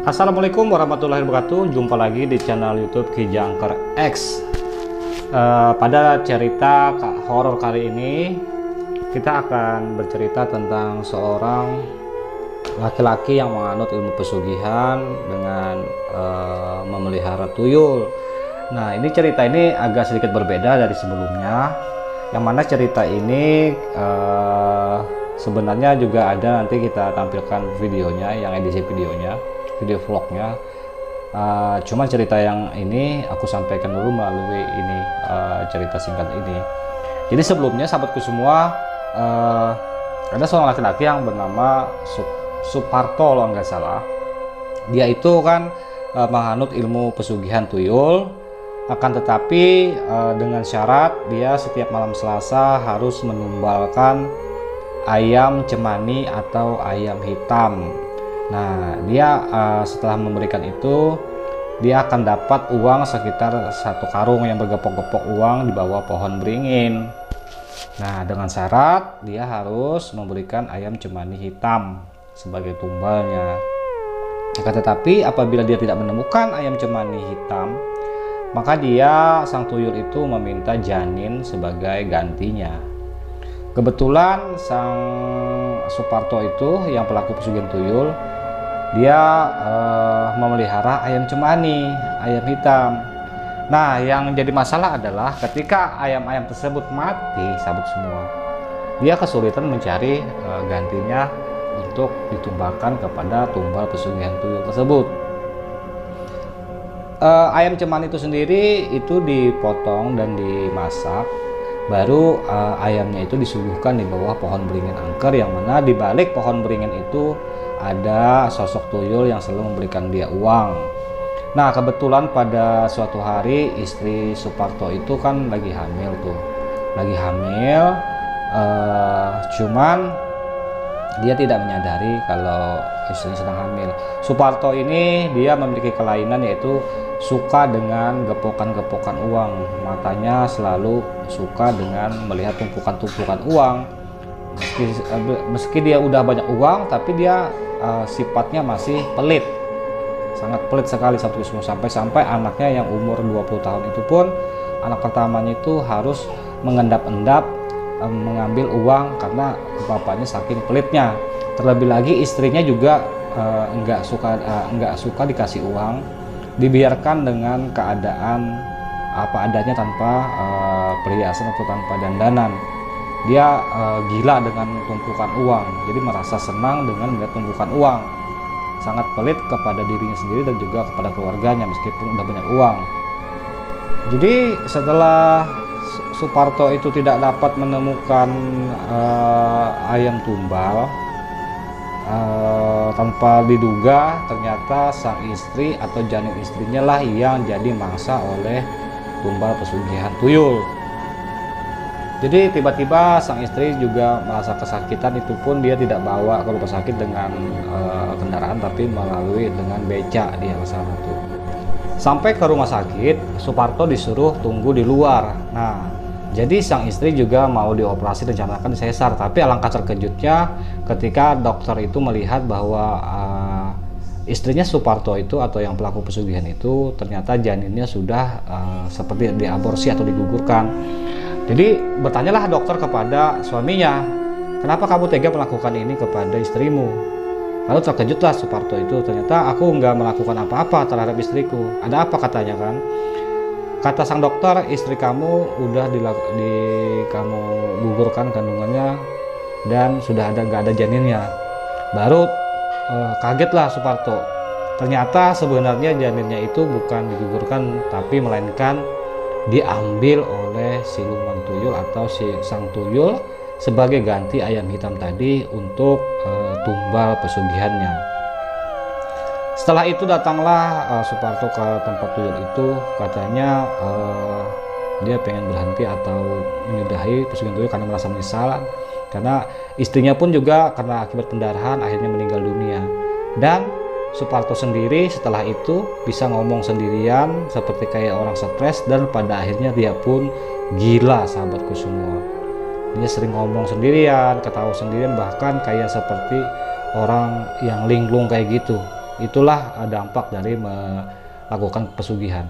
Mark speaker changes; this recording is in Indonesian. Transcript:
Speaker 1: Assalamualaikum warahmatullahi wabarakatuh. Jumpa lagi di channel YouTube Ki Jangker X. Pada cerita horor kali ini kita akan bercerita tentang seorang laki-laki yang menganut ilmu pesugihan dengan memelihara tuyul. Nah, ini cerita ini agak sedikit berbeda dari sebelumnya. Yang mana cerita ini sebenarnya juga ada, nanti kita tampilkan videonya, yang edisi videonya, video vlognya. Cuma cerita yang ini aku sampaikan dulu melalui ini cerita singkat ini. Jadi sebelumnya sahabatku semua, ada seorang laki-laki yang bernama Suparto kalau nggak salah. Dia itu kan menganut ilmu pesugihan tuyul, akan tetapi dengan syarat dia setiap malam Selasa harus menumbalkan ayam cemani atau ayam hitam. Nah, dia setelah memberikan itu, dia akan dapat uang sekitar 1 karung yang bergepok-gepok uang di bawah pohon beringin. Nah, dengan syarat dia harus memberikan ayam cemani hitam sebagai tumbalnya. Akan tetapi apabila dia tidak menemukan ayam cemani hitam, maka dia, sang tuyul itu, meminta janin sebagai gantinya. Kebetulan sang Suparto itu, yang pelaku pesugihan tuyul, dia memelihara ayam cemani, ayam hitam. Nah, yang jadi masalah adalah ketika ayam-ayam tersebut mati, sahabat semua, dia kesulitan mencari gantinya untuk ditumbalkan kepada tumbal pesugihan tuyul tersebut. Ayam cemani itu sendiri itu dipotong dan dimasak, baru ayamnya itu disuguhkan di bawah pohon beringin angker, yang mana di balik pohon beringin itu ada sosok tuyul yang selalu memberikan dia uang. Nah, kebetulan pada suatu hari istri Suparto itu kan lagi hamil tuh, cuman dia tidak menyadari kalau istrinya sedang hamil. Suparto ini dia memiliki kelainan, yaitu suka dengan gepokan-gepokan uang. Matanya selalu suka dengan melihat tumpukan-tumpukan uang. Meski dia udah banyak uang, tapi dia sifatnya masih pelit, sangat pelit sekali sampai anaknya yang umur 20 tahun itu pun, anak pertamanya itu harus mengendap-endap mengambil uang karena bapaknya saking pelitnya. Terlebih lagi istrinya juga nggak suka dikasih uang, dibiarkan dengan keadaan apa adanya tanpa perhiasan atau tanpa dandanan. Dia gila dengan tumpukan uang, jadi merasa senang dengan melihat tumpukan uang. Sangat pelit kepada dirinya sendiri dan juga kepada keluarganya meskipun udah banyak uang. Jadi setelah Suparto itu tidak dapat menemukan ayam tumbal, tanpa diduga ternyata sang istri atau janin istrinya lah yang jadi mangsa oleh tumbal pesugihan tuyul. Jadi tiba-tiba sang istri juga merasa kesakitan, itu pun dia tidak bawa ke rumah sakit dengan kendaraan, tapi melalui dengan beca dia ke sana tuh. Sampai ke rumah sakit, Suparto disuruh tunggu di luar. Nah, jadi sang istri juga mau dioperasi, rencanakan sesar, tapi alangkah terkejutnya ketika dokter itu melihat bahwa istrinya Suparto itu atau yang pelaku pesugihan itu ternyata janinnya sudah seperti diaborsi atau digugurkan. Jadi bertanyalah dokter kepada suaminya, kenapa kamu tega melakukan ini kepada istrimu? Lalu terkejutlah Suparto itu, ternyata aku nggak melakukan apa-apa terhadap istriku. Ada apa katanya kan? Kata sang dokter, istri kamu udah kamu gugurkan kandungannya dan sudah nggak ada janinnya. Baru kagetlah Suparto. Ternyata sebenarnya janinnya itu bukan digugurkan, tapi melainkan diambil oleh siluman tuyul atau sang tuyul sebagai ganti ayam hitam tadi untuk tumbal pesugihannya. Setelah itu datanglah Suparto ke tempat tuyul itu, katanya dia pengen berhenti atau menyudahi pesugihan tuyul karena merasa menyesal, karena istrinya pun juga karena akibat pendarahan akhirnya meninggal dunia. Dan Suparto sendiri setelah itu bisa ngomong sendirian seperti kayak orang stres, dan pada akhirnya dia pun gila, sahabatku semua. Dia sering ngomong sendirian, ketawa sendirian, bahkan kayak seperti orang yang linglung kayak gitu. Itulah dampak dari melakukan pesugihan.